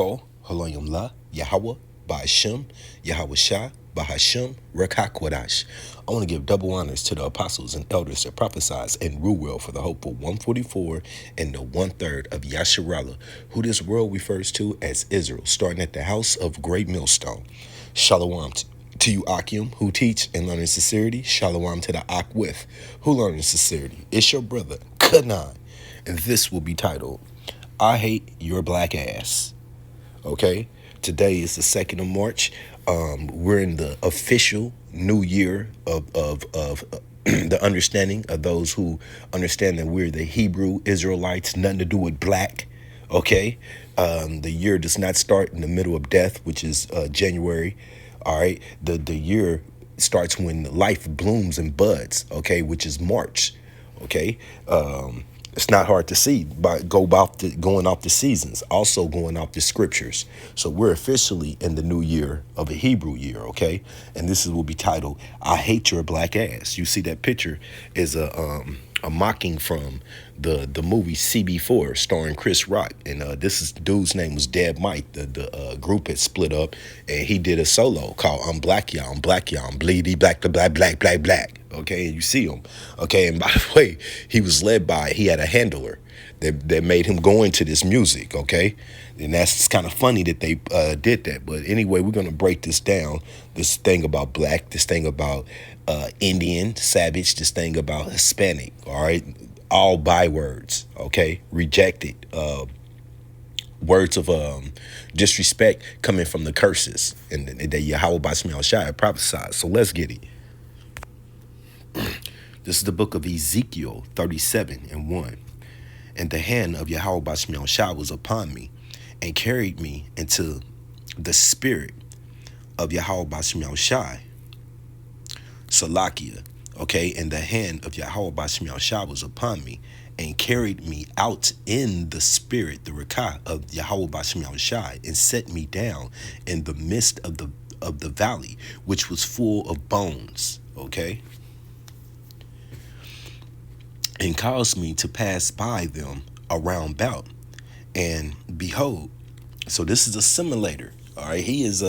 Call, Halayim La, Yahweh, Ba'ashem, Yahweh Shah, Bahashem, Rekakwadash. I want to give double honors to the apostles and elders that prophesied and rule well for the hopeful 144 and the 1/3 of Yasharallah, who this world refers to as Israel, starting at the house of Great Millstone. Shalom to you, Akim, who teach and learn in sincerity. Shalom to the Akwith, who learn in sincerity. It's your brother, Kanan, and this will be titled, I Hate Your Black Ass. Okay, today is the 2nd of March. We're in the official new year of the understanding of those who understand that we're the Hebrew Israelites, nothing to do with black. Okay, the year does not start in the middle of death, which is January. All right, the year starts when life blooms and buds. Okay, which is March. Okay, it's not hard to see by going off the seasons, also going off the scriptures. So we're officially in the new year of a Hebrew year, okay? And this will be titled, I Hate Your Black Ass. You see that picture is a mocking from the movie CB4 starring Chris Rock. And dude's name was Deb Mike. The group had split up and he did a solo called I'm Black Y'all, I'm Black Y'all, I'm Bleedy Black to Black, Black, Black, Black. Okay, and you see him. Okay, and by the way, he had a handler that made him go into this music, okay? And that's kind of funny that they did that. But anyway, we're going to break this down, this thing about black, this thing about Indian, savage, this thing about Hispanic, all right? All bywords, okay? Rejected. Words of disrespect coming from the curses and that Yahweh Bashmiel Shai prophesied. So let's get it. This is the book of Ezekiel 37:1. And the hand of Yahweh Bashmiel Shah was upon me and carried me into the spirit of Yahweh Bashmiel Shai. Salakia. Okay, and the hand of Yahweh Bashmiel Shah was upon me and carried me out in the spirit, the Rakah of Yahweh Bashmiel Shai, and set me down in the midst of the valley, which was full of bones. Okay. And caused me to pass by them around about, and behold, so this is a simulator. All right, he's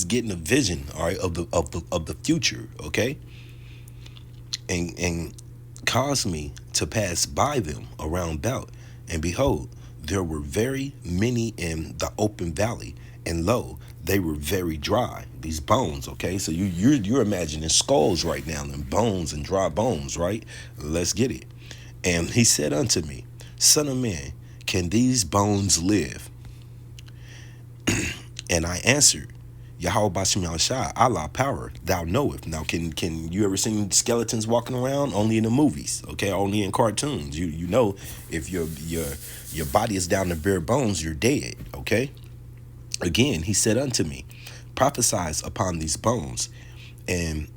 getting a vision. All right, of the future. Okay, and caused me to pass by them around about, and behold, there were very many in the open valley, and lo, they were very dry. These bones, okay? So you're imagining skulls right now, and bones and dry bones, right? Let's get it. And he said unto me, Son of man, can these bones live? And I answered, Yahweh Bashim Shai, Allah power, thou knowest. Now, can you ever seen skeletons walking around? Only in the movies, okay? Only in cartoons. You know, if your body is down to bare bones, you're dead, okay? Again, he said unto me, prophesy upon these bones, and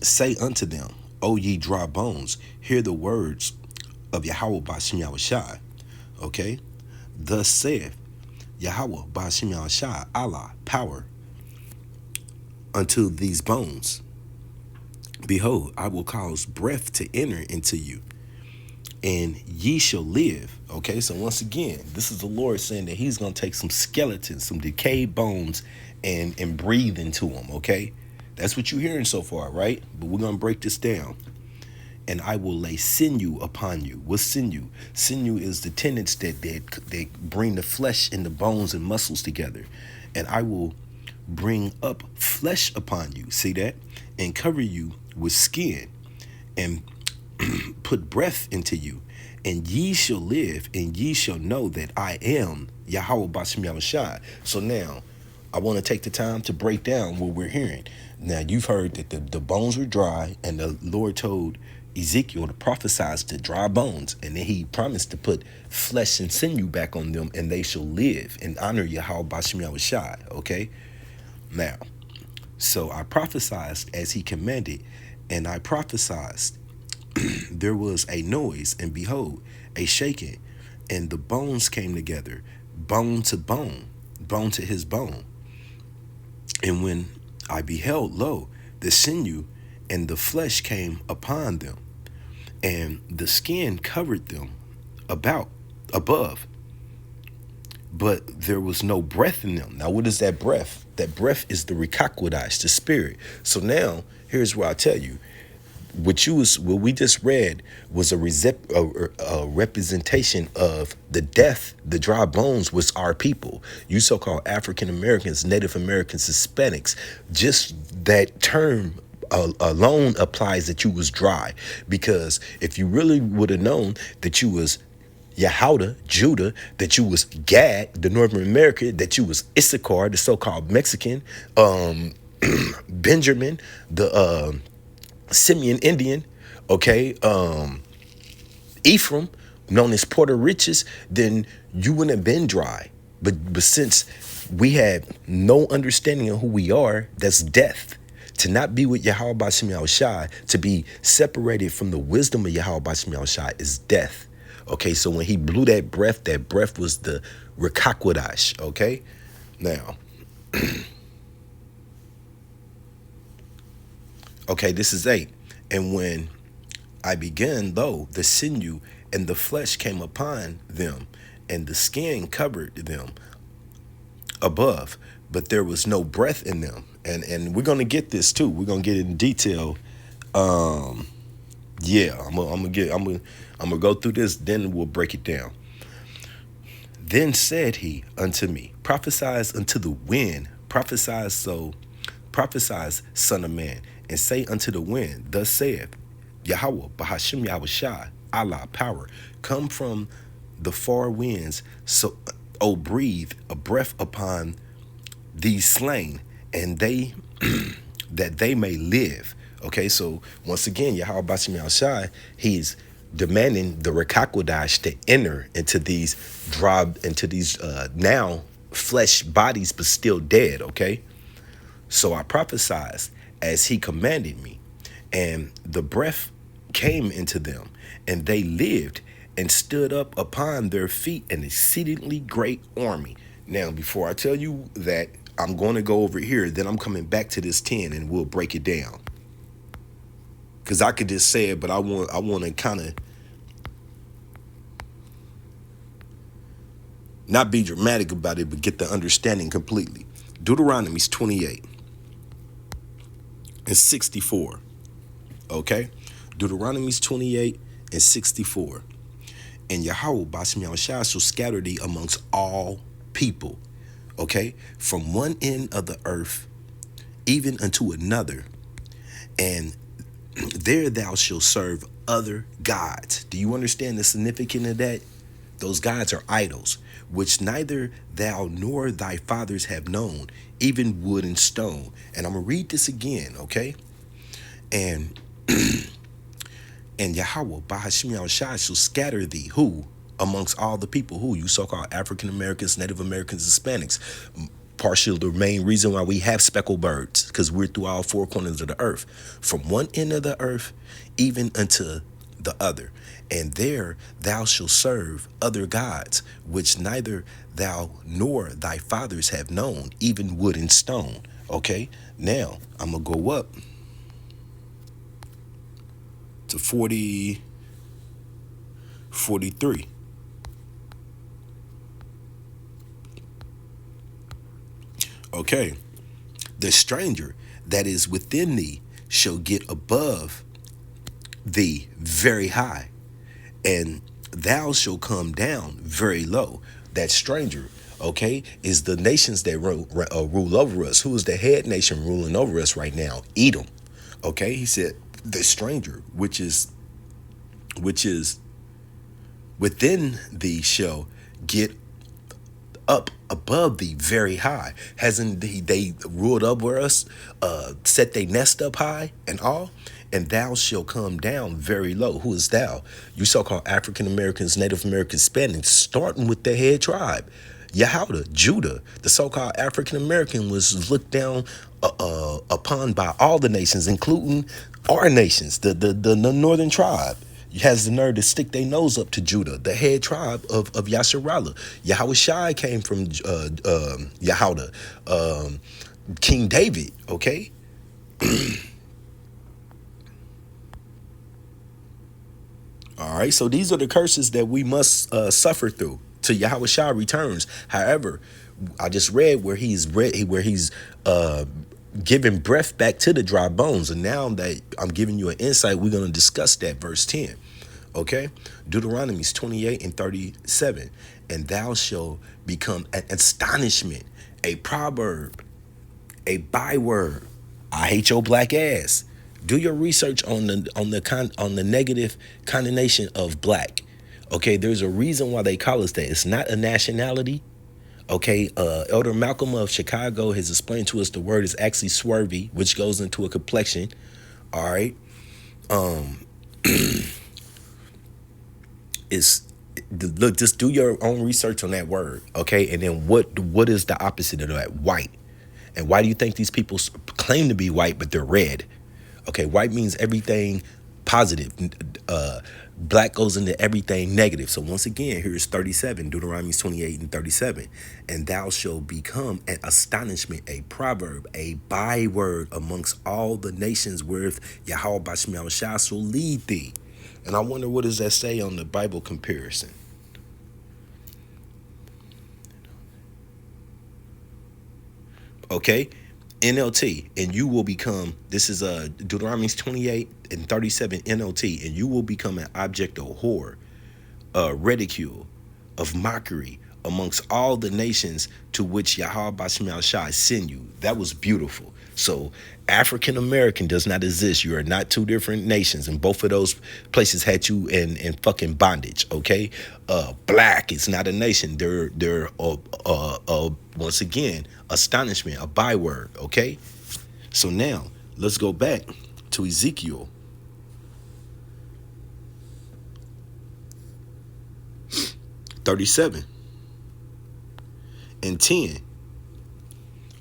say unto them, O ye dry bones, hear the words of Yahweh Bashim Shai. Okay? Thus saith Yahweh Bashim Shai, Allah, power, unto these bones. Behold, I will cause breath to enter into you, and ye shall live. Okay, so once again, this is the Lord saying that he's going to take some skeletons, some decayed bones, and breathe into them, okay? That's what you're hearing so far, right? But we're going to break this down. And I will lay sinew upon you. What's sinew? Sinew is the tendons that bring the flesh and the bones and muscles together. And I will bring up flesh upon you. See that? And cover you with skin and put breath into you. And ye shall live, and ye shall know that I am Yahweh Bashim Shai. So now, I want to take the time to break down what we're hearing. Now, you've heard that the bones were dry, and the Lord told Ezekiel to prophesy to dry bones, and then he promised to put flesh and sinew back on them, and they shall live and honor Yahweh Bashim Shai. Okay? Now, so I prophesied as he commanded, and I prophesied. There was a noise, and behold, a shaking, and the bones came together, bone to bone, bone to his bone. And when I beheld, lo, the sinew and the flesh came upon them, and the skin covered them above, but there was no breath in them. Now, what is that breath? That breath is the Rikakwadash, the spirit. So now, here's where I tell you, what we just read was a representation of the death. The dry bones was our people, you so-called African Americans, Native Americans, Hispanics. Just that term alone applies that you was dry, because if you really would have known that you was Yehuda, Judah, that you was Gad, the Northern America, that you was Issachar, the so-called Mexican, Benjamin, the Simeon Indian, okay, Ephraim, known as Puerto Riches, then you wouldn't have been dry. But since we had no understanding of who we are, that's death. To not be with Yahweh Bashim Yahushai, to be separated from the wisdom of Yahweh Bashim Yahushai is death. Okay, so when he blew that breath was the Rekakwadash. Okay, now, okay, this is 8. And when I began, lo, the sinew and the flesh came upon them, and the skin covered them above, but there was no breath in them. And we're gonna get this too. We're gonna get it in detail. Yeah, I'm gonna go through this, then we'll break it down. Then said he unto me, prophesize unto the wind, prophesize, son of man, and say unto the wind, thus saith Yahweh, Bahashim Yahushai, Allah, power, come from the far winds, so, oh, breathe a breath upon these slain, and they, that they may live. Okay, so once again, Yahweh Bahashim Yahushai, he's demanding the Rekakwadash to enter into these now flesh bodies, but still dead. Okay, so I prophesied as he commanded me, and the breath came into them, and they lived and stood up upon their feet, an exceedingly great army. Now, before I tell you that, I'm going to go over here, then I'm coming back to this 10 and we'll break it down. Because I could just say it, but I want to kind of not be dramatic about it, but get the understanding completely. Deuteronomy 28 and 64. Okay? Deuteronomy 28 and 64. And Yahweh Bashim Yahushua shall scatter thee amongst all people. Okay? From one end of the earth even unto another. And there thou shalt serve other gods. Do you understand the significance of that? Those gods are idols, which neither thou nor thy fathers have known, even wood and stone. And I'm going to read this again, okay? And Yahweh, Bahashim Yahushai, shall scatter thee, who? Amongst all the people, who? You so-called African Americans, Native Americans, Hispanics. Partially the main reason why we have speckled birds, because we're through all four corners of the earth. From one end of the earth, even unto the other. And there thou shalt serve other gods, which neither thou nor thy fathers have known, even wood and stone. Okay, now I'm going to go up to 43. Okay, the stranger that is within thee shall get above thee very high, and thou shalt come down very low. That stranger, okay, is the nations that rule over us. Who is the head nation ruling over us right now? Edom. Okay, he said the stranger, which is within thee shall get up above thee very high. Hasn't they ruled over us, set they nest up high and all? And thou shalt come down very low. Who is thou? You so-called African Americans, Native Americans, Spanish, starting with the head tribe. Yehuda, Judah, the so-called African American, was looked down upon by all the nations, including our nations, the northern tribe. Has the nerve to stick their nose up to Judah, the head tribe of Yasharallah. Yahushai came from Yehuda, King David, okay? All right, so these are the curses that we must suffer through, till Yahweh Shah returns. However, I just read where he's giving breath back to the dry bones. And now that I'm giving you an insight, we're going to discuss that verse 10. Okay? Deuteronomy's 28 and 37. And thou shalt become an astonishment, a proverb, a byword. I hate your black ass. Do your research on the negative connotation of black. Okay, there's a reason why they call us that. It's not a nationality. Okay, Elder Malcolm of Chicago has explained to us the word is actually swervy, which goes into a complexion. All right, it's look. Just do your own research on that word. Okay, and then what is the opposite of that? White. And why do you think these people claim to be white but they're red? Okay, white means everything positive. Black goes into everything negative. So once again, here's 37, Deuteronomy 28 and 37. And thou shalt become an astonishment, a proverb, a byword amongst all the nations wherewith Yahweh Bashmiel Shah shall lead thee. And I wonder, what does that say on the Bible comparison? Okay, NLT, and you will become, this is Deuteronomy 28 and 37 NLT, and you will become an object of horror, ridicule, of mockery amongst all the nations to which Yahweh Bashmiel Shah send you. That was beautiful. So African American does not exist. You are not two different nations, and both of those places had you in fucking bondage. Okay, black is not a nation. They're once again astonishment, a byword. Okay, so now let's go back to Ezekiel 37 and 10.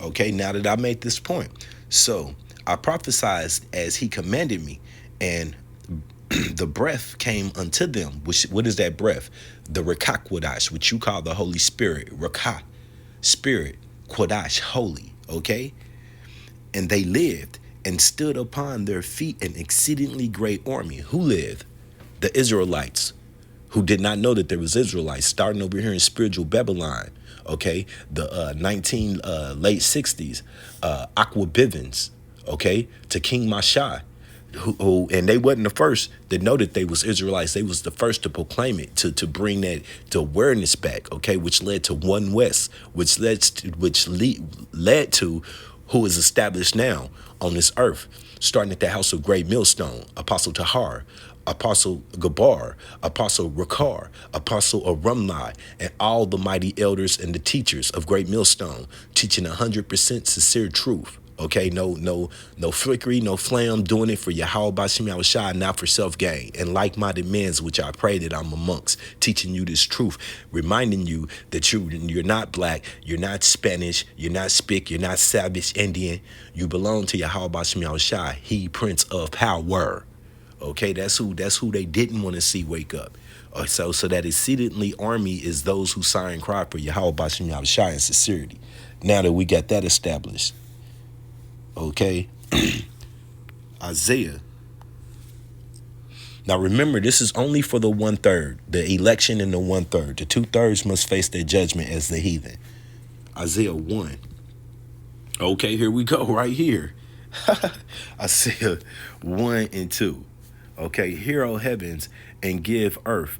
Okay, now that I made this point. So I prophesied as he commanded me, and the breath came unto them. What is that breath? The Rakah Quadash, which you call the Holy Spirit. Rakah, Spirit, Quadash, holy. Okay? And they lived and stood upon their feet an exceedingly great army. Who lived? The Israelites, who did not know that there was Israelites, starting over here in spiritual Babylon. Okay, the late 60s, Aqua Bivens, okay, to King Masha, who and they wasn't the first that know that they was Israelites. They was the first to proclaim it, to bring that to awareness back, okay, which led to One West, which led to who is established now on this earth, starting at the house of Great Millstone, Apostle Tahar, Apostle Gabar, Apostle Rakar, Apostle Arumnai, and all the mighty elders and the teachers of Great Millstone, teaching 100% sincere truth. Okay, no flickery, no flam, doing it for Yahweh Bashim Shah, not for self-gain. And like-minded men, which I pray that I'm amongst, teaching you this truth, reminding you that you're not black, you're not Spanish, you're not Spic, you're not Savage Indian. You belong to Yahweh Bashim Shah, he Prince of Power. Okay, that's who they didn't want to see wake up. So that exceedingly army is those who sigh and cry for Yahweh Bashim Shah in sincerity. Now that we got that established. Okay, Isaiah. Now remember, this is only for the 1/3, the election in the 1/3. The 2/3 must face their judgment as the heathen. Isaiah 1. Okay, here we go, right here. Isaiah 1 and 2. Okay, hear, O heavens, and give earth.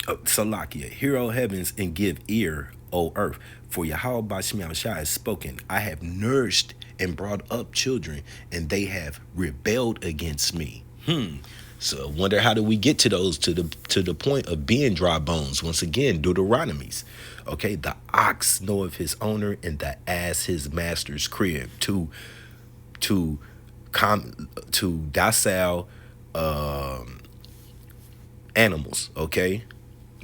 Salakia, hear, O heavens, and give ear, O earth. For Yahweh Bashim Shah has spoken. I have nourished and brought up children, and they have rebelled against me. So wonder, how do we get to those, to the point of being dry bones? Once again, Deuteronomies. Okay, the ox knoweth his owner, and the ass his master's crib. To docile animals. Okay,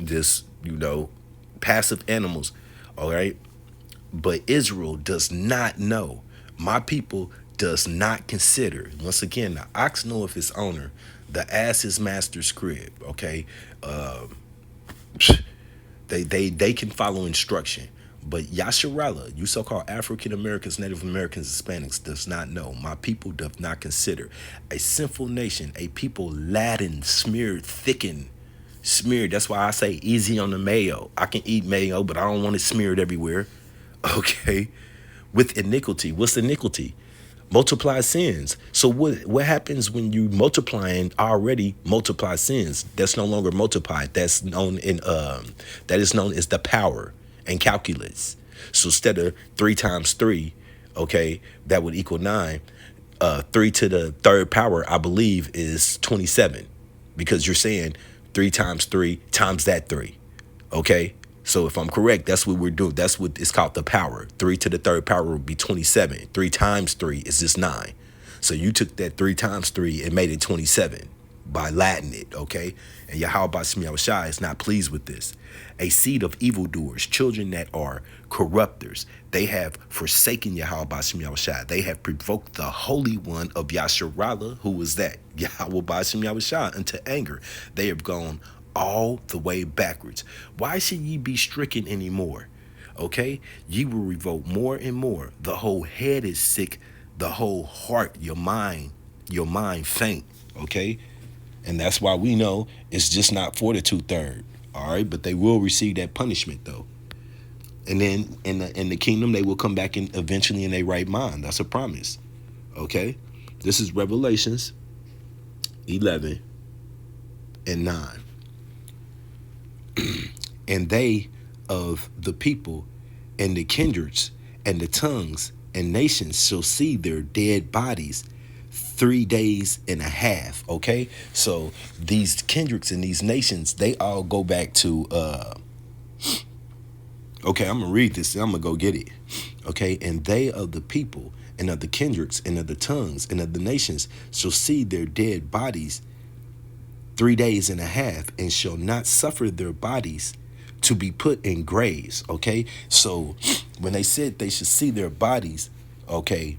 just passive animals. All right, but Israel does not know. My people does not consider. Once again, the ox knoweth his owner, the ass his master's crib. Okay, they can follow instruction, but Yasharala, you so-called African Americans, Native Americans, Hispanics, does not know. My people does not consider. A sinful nation, a people laden, smeared, thickened, Smeared. That's why I say easy on the mayo. I can eat mayo, but I don't want it smeared everywhere. Okay. With iniquity. What's iniquity? Multiply sins. So what happens when you multiplying already multiply sins? That's no longer multiplied. That is known as the power and calculus. So instead of 3 times 3, okay, that would equal 9. 3 to the 3rd power, I believe, is 27, because you're saying 3 times 3 times that 3. Okay. So if I'm correct, that's what we're doing. That's what it's called, the power. 3 to the 3rd power would be 27. 3 times 3 is just 9. So you took that 3 times 3 and made it 27 by Latin it, okay? And Yahweh Shai is not pleased with this. A seed of evildoers, children that are corrupters, they have forsaken Yahweh Shai. They have provoked the Holy One of Yasharallah, who was that? Yahweh Shai, unto anger. They have gone all the way backwards. Why should ye be stricken anymore? Okay? Ye will revolt more and more. The whole head is sick, the whole heart, your mind faint. Okay? And that's why we know it's just not for the 2/3. All right, but they will receive that punishment though. And then in the kingdom, they will come back in eventually in their right mind. That's a promise. Okay? This is Revelations 11:9. And they of the people and the kindreds and the tongues and nations shall see their dead bodies 3 days and a half. Okay, so these kindreds and these nations, they all go back to okay, I'm gonna read this, I'm gonna go get it. Okay, and they of the people and of the kindreds and of the tongues and of the nations shall see their dead bodies 3 days and a half, and shall not suffer their bodies to be put in graves. Okay, so when they said they should see their bodies, okay,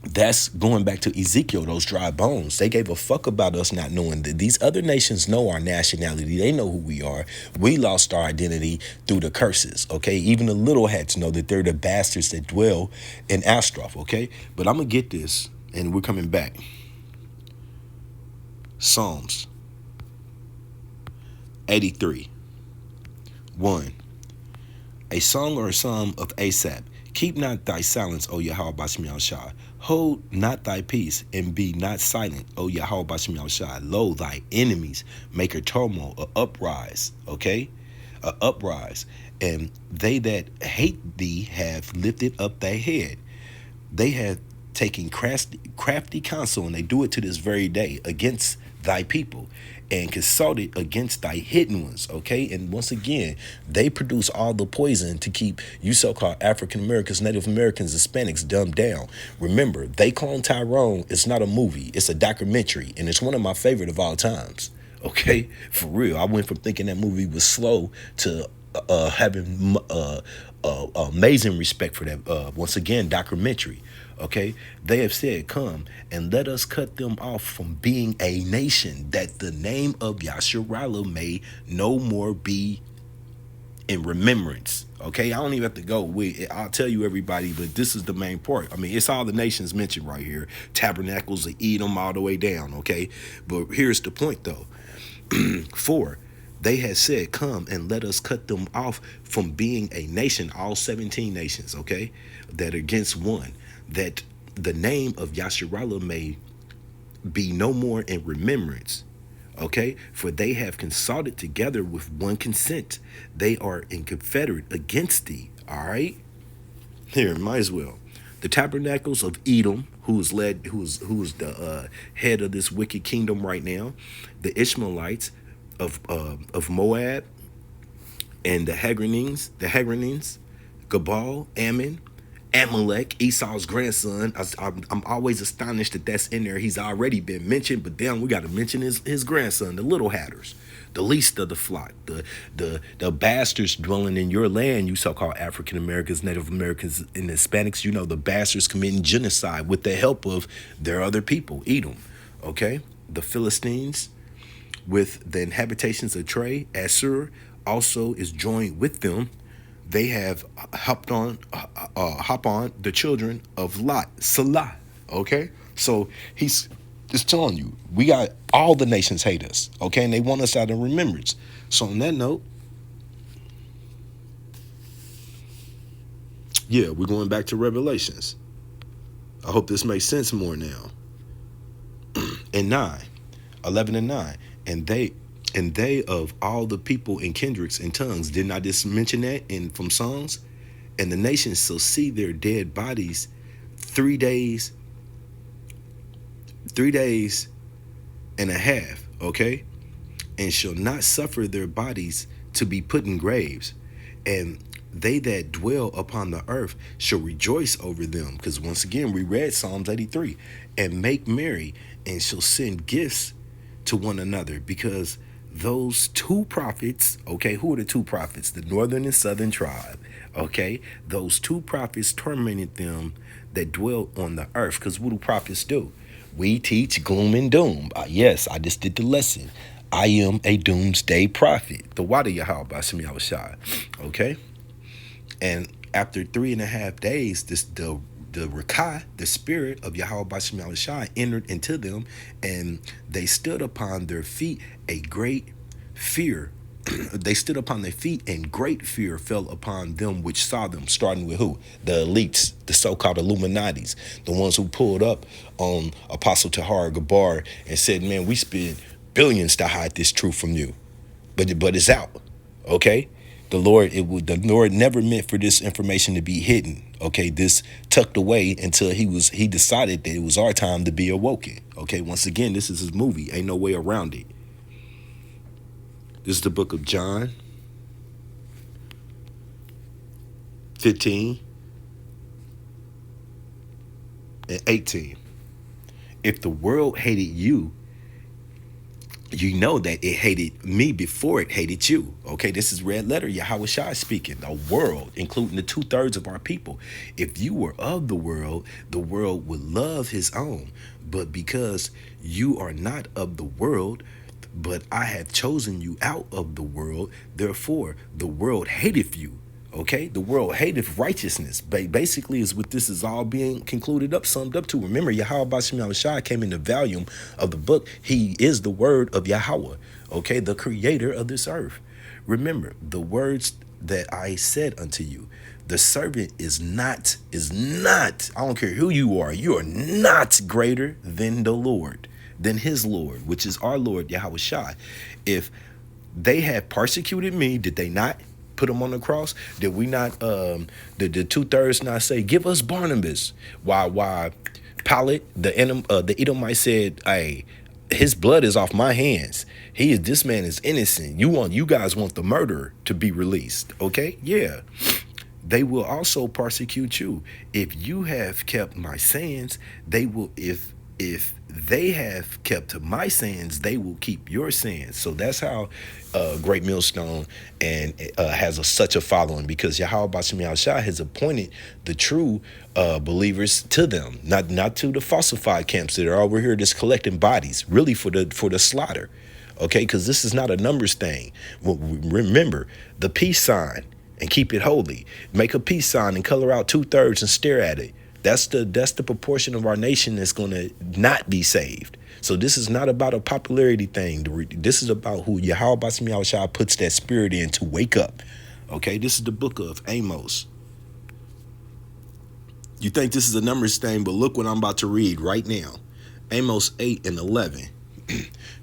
that's going back to Ezekiel, those dry bones. They gave a fuck about us not knowing that these other nations know our nationality. They know who we are. We lost our identity through the curses. Okay, even the little hats know that they're the bastards that dwell in Astroth. Okay, but I'm gonna get this, and we're coming back. Psalms 83:1. A song or a psalm of Asaph. Keep not thy silence, O Yahweh Bashim Shai. Hold not thy peace, and be not silent, O Yahweh Bashim Shai. Lo, thy enemies make a turmoil, a uprise, okay? A uprise. And they that hate thee have lifted up thy head. They have taken crafty counsel, and they do it to this very day, against thy people, and consulted against thy hidden ones. Okay, and once again, they produce all the poison to keep you so-called African Americans, Native Americans, Hispanics dumbed down. Remember, They Clone Tyrone. It's not a movie, it's a documentary, and it's one of my favorite of all times. Okay, for real. I went from thinking that movie was slow to having amazing respect for that, once again, documentary. Okay, they have said, come and let us cut them off from being a nation, that the name of Yasharallah may no more be in remembrance. Okay, I don't even have to go with it. I'll tell you, everybody, but this is the main part. I mean, it's all the nations mentioned right here. Tabernacles of Edom all the way down. Okay, but here's the point though. 4. They had said, come and let us cut them off from being a nation, all 17 nations, okay, that are against one, that the name of Yasharallah may be no more in remembrance, okay, for they have consulted together with one consent. They are in confederate against thee, all right? Here, might as well. The tabernacles of Edom, who's the head of this wicked kingdom right now, the Ishmaelites of Moab, and the Hagranines, Gabal, Ammon, Amalek, Esau's grandson. I'm always astonished that that's in there. He's already been mentioned, but then we got to mention his grandson, the little hatters, the least of the flock, the bastards dwelling in your land, you so-called African Americans, Native Americans, and Hispanics. You know, the bastards committing genocide with the help of their other people, Edom. Okay, the Philistines, with the inhabitations of Trey, Assur also is joined with them. They have hop on the children of Lot, Salah. Okay, he's Just telling you, we got all the nations hate us, okay, and they want us out of remembrance. So on that note, yeah, we're going back to Revelations. I hope this makes sense more now. And 9, 11 and 9, and they of all the people and kindreds and tongues, didn't I just mention that in from Songs? And the nations shall see their dead bodies 3 days, 3 days and a half, okay, and shall not suffer their bodies to be put in graves, and they that dwell upon the earth shall rejoice over them, because once again we read Psalms 83, and make merry, and shall send gifts to one another, because those two prophets, okay, who are the two prophets? The northern and southern tribe, okay, those two prophets tormented them that dwell on the earth. Because what do prophets do? We teach gloom and doom. Yes, I just did the lesson. I am a doomsday prophet. The water Yahweh by Shemi Awashai. Okay? And after 3.5 days, the Rakah, the spirit of Yahweh Bashim Shai, entered into them, and they stood upon their feet a great fear. They stood upon their feet, and great fear fell upon them which saw them, starting with who? The elites, the so-called Illuminatis, the ones who pulled up on Apostle Tahar Gabar and said, man, we spent billions to hide this truth from you. But it's out. Okay? The Lord never meant for this information to be hidden. Okay, this tucked away until he decided that it was our time to be awoken. Okay, once again, this is his movie. Ain't no way around it. This is the book of John 15 and 18. If the world hated you, you know that it hated me before it hated you. Okay, this is red letter Yahweh Shai speaking. The world, including the 2/3 of our people. If you were of the world would love his own. But because you are not of the world, but I have chosen you out of the world, therefore the world hateth you. Okay, the world hateth righteousness. Basically, is what this is all being concluded up, summed up to. Remember, Yahweh Bashim Yahushua came in the volume of the book. He is the word of Yahweh, okay, the creator of this earth. Remember, the words that I said unto you, the servant is not, I don't care who you are not greater than the Lord, than his Lord, which is our Lord, Yahweh Shai. If they have persecuted me, did they not put him on the cross? Did we not, the 2/3 not say, give us Barnabas? Why Pilate, the Edomite said, hey, his blood is off my hands. This man is innocent. You guys want the murderer to be released. Okay. Yeah. They will also persecute you. If you have kept my sayings, they will, if they have kept my sayings, they will keep your sayings. So that's how Great Millstone and has such a following, because Yahweh Bashim Yahushua has appointed the true believers to them, not to the falsified camps that are over here just collecting bodies, really for the slaughter. Okay, because this is not a numbers thing. Remember the peace sign and keep it holy. Make a peace sign and color out 2/3 and stare at it. That's the proportion of our nation that's going to not be saved. So this is not about a popularity thing. This is about who Yahweh Bashim Yahushua puts that spirit in to wake up. Okay, this is the book of Amos. You think this is a numbers thing, but look what I'm about to read right now. Amos 8 and 11.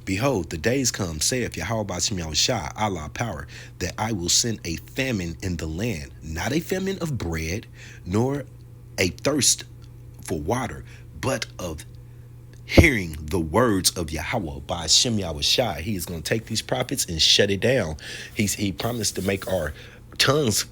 Behold, the days come, saith Yahweh Bashim Yahushua, Allah power, that I will send a famine in the land, not a famine of bread, nor a thirst for water, but of hearing the words of Yahweh by Shem Yahushai. He is going to take these prophets and shut it down. He promised to make our tongues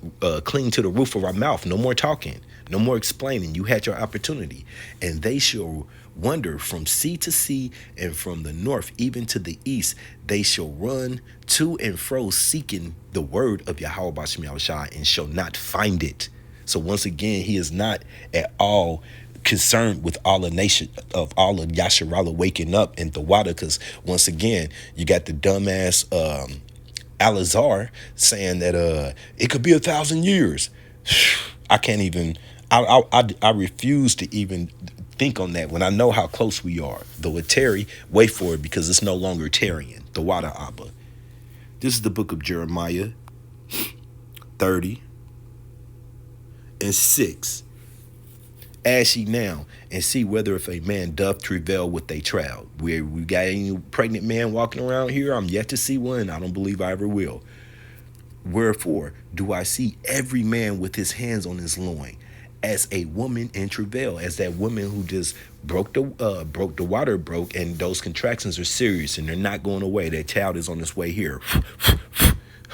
cling to the roof of our mouth. No more talking, no more explaining. You had your opportunity. And they shall wander from sea to sea, and from the north even to the east. They shall run to and fro, seeking the word of Yahweh Bashim Yahushai, and shall not find it. So once again, he is not at all concerned with all the nation of all of Yasharala waking up in the water, because once again, you got the dumbass Alazar saying that it could be 1,000 years. I can't even I refuse to even think on that when I know how close we are. Though it tarry, wait for it because it's no longer tarrying. The water Abba. This is the book of Jeremiah 30 and 6. Ask ye now and see whether if a man doth travail with a child. We got any pregnant man walking around here? I'm yet to see one. I don't believe I ever will. Wherefore do I see every man with his hands on his loin, as a woman in travail, as that woman who just broke the water broke, and those contractions are serious and they're not going away. That child is on its way here.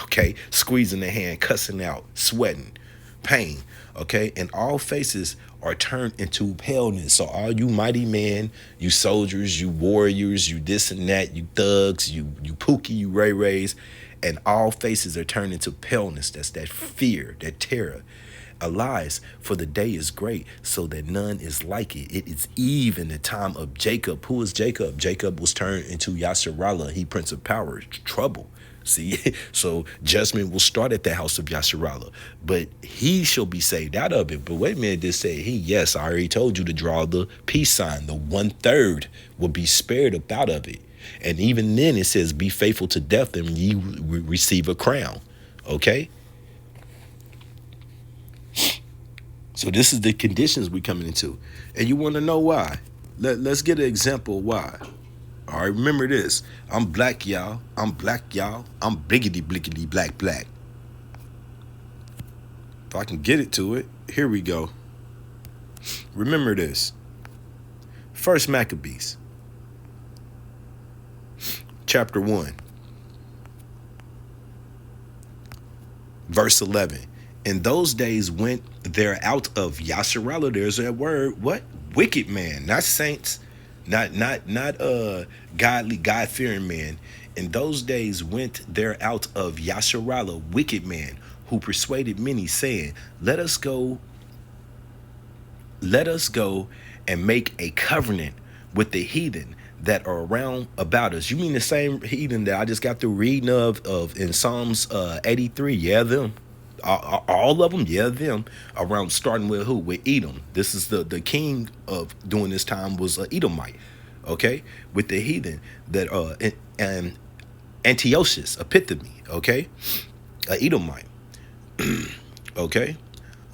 Okay, squeezing the hand, cussing out, sweating, pain. Okay, and all faces are turned into paleness. So all you mighty men, you soldiers, you warriors, you this and that, you thugs, you Pookie, you Ray Rays, and all faces are turned into paleness. That's that fear, that terror. Alas, for the day is great, so that none is like it. It is even the time of Jacob. Who is Jacob? Jacob was turned into Yasharallah. He prince of power, trouble. See, so judgment will start at the house of Yasharallah, but he shall be saved out of it. But wait a minute, this say he, yes, I already told you to draw the peace sign. The 1/3 will be spared up out of it. And even then it says, be faithful to death and ye receive a crown. Okay. So this is the conditions we're coming into. And you want to know why? Let's get an example why. All right, remember this. I'm black, y'all. I'm black, y'all. I'm blickety, blickety, black, black. If I can get it to it, here we go. Remember this. First Maccabees, chapter 1, verse 11. In those days went there out of Yasharallah. There's that word. What? Wicked man, not saints. Not godly, God-fearing man. In those days went there out of Yasharallah wicked man, who persuaded many, saying, Let us go and make a covenant with the heathen that are around about us. You mean the same heathen that I just got through reading of in Psalms 83? Yeah, them. All of them, yeah, them. Around, starting with who? With Edom. This is the king of during this time was Edomite. Okay, with the heathen that and Antiochus Epithemi. Okay, Edomite. Okay.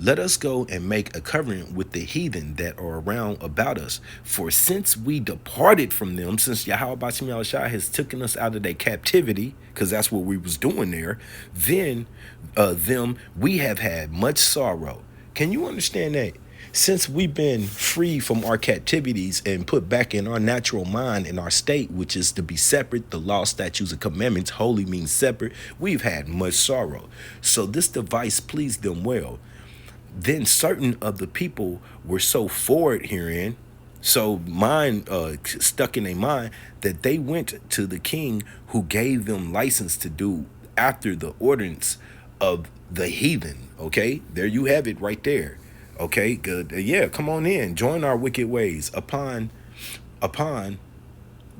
Let us go and make a covenant with the heathen that are around about us. For since we departed from them, since Yahweh Bashim Yahushua has taken us out of their captivity, because that's what we was doing there, then them we have had much sorrow. Can you understand that? Since we've been free from our captivities and put back in our natural mind in our state, which is to be separate, the law, statutes, and commandments, holy means separate, we've had much sorrow. So this device pleased them well. Then certain of the people were so forward herein, so mind stuck in their mind, that they went to the king, who gave them license to do after the ordinance of the heathen. Okay, there you have it right there. Okay, good. Yeah, come on in, join our wicked ways upon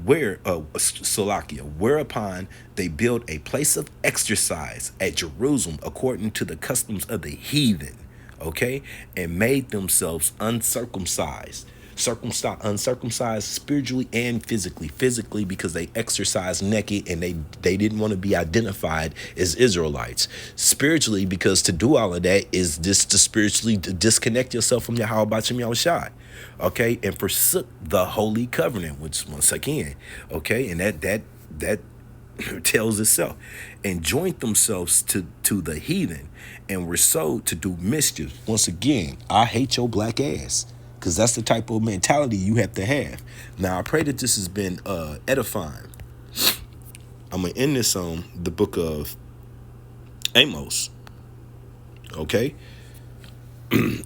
where Salakia, whereupon they built a place of exercise at Jerusalem according to the customs of the heathen. Okay, and made themselves uncircumcised, uncircumcised spiritually and physically because they exercised naked and they didn't want to be identified as Israelites. Spiritually, because to do all of that is just to spiritually disconnect yourself from Yahweh Bashim Yahushua. Okay, and forsook the holy covenant, which once again, okay, and that tells itself, and joined themselves to the heathen, and were sold to do mischief. Once again, I hate your black ass, because that's the type of mentality you have to have. Now, I pray that this has been edifying. I'm going to end this on the book of Amos. Okay?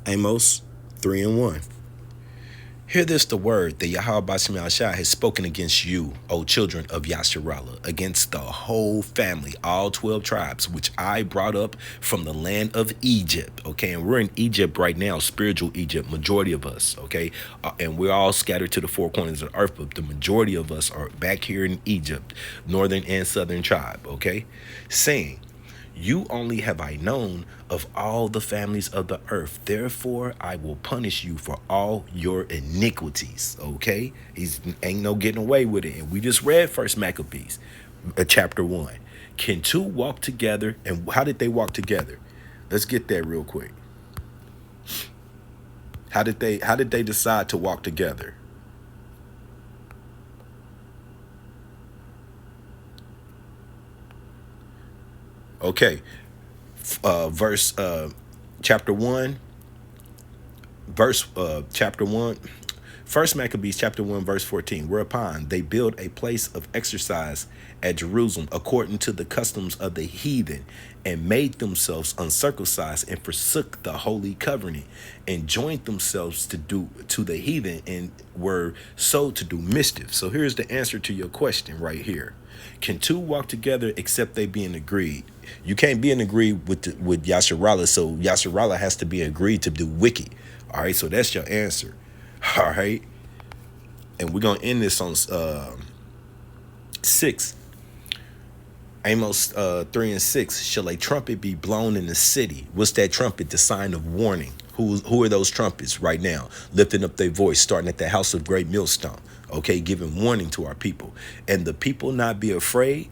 Amos 3:1. Hear this, the word that Yahweh Bashim Yahushua has spoken against you, O children of Yasharallah, against the whole family, all 12 tribes, which I brought up from the land of Egypt. Okay, and we're in Egypt right now, spiritual Egypt, majority of us. Okay, and we're all scattered to the four corners of the earth, but the majority of us are back here in Egypt, northern and southern tribe. Okay, saying, You only have I known of all the families of the earth. Therefore, I will punish you for all your iniquities. Okay? He's ain't no getting away with it. And we just read First Maccabees, chapter 1. Can two walk together? And how did they walk together? Let's get that real quick. How did they decide to walk together? Okay. Verse chapter 1 verse chapter 1, First Maccabees chapter 1 verse 14. Whereupon they built a place of exercise at Jerusalem according to the customs of the heathen, and made themselves uncircumcised, and forsook the holy covenant, and joined themselves to the heathen, and were so to do mischief. So here's the answer to your question right here. Can two walk together except they be in agreed? You can't be in agreed with Yasharallah, so Yasharallah has to be agreed to do wicked. All right, so that's your answer. All right, and we're gonna end this on 6. Amos 3 and 6. Shall a trumpet be blown in the city? What's that trumpet? The sign of warning. Who are those trumpets right now? Lifting up their voice, starting at the house of great millstone. Okay, giving warning to our people. And the people not be afraid.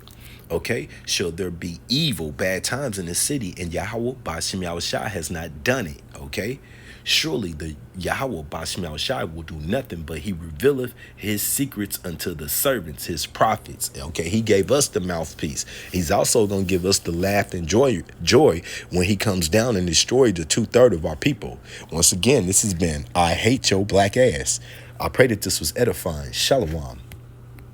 Okay, shall there be evil, bad times in the city, and Yahweh Ba'ashem Yahushua has not done it. Okay, surely the Yahweh Ba'ashem Yahushua will do nothing, but he revealeth his secrets unto the servants, his prophets. Okay, he gave us the mouthpiece. He's also going to give us the laugh and joy when he comes down and destroys the 2/3 of our people. Once again, this has been I Hate Your Black Ass. I pray that this was edifying. Shalom.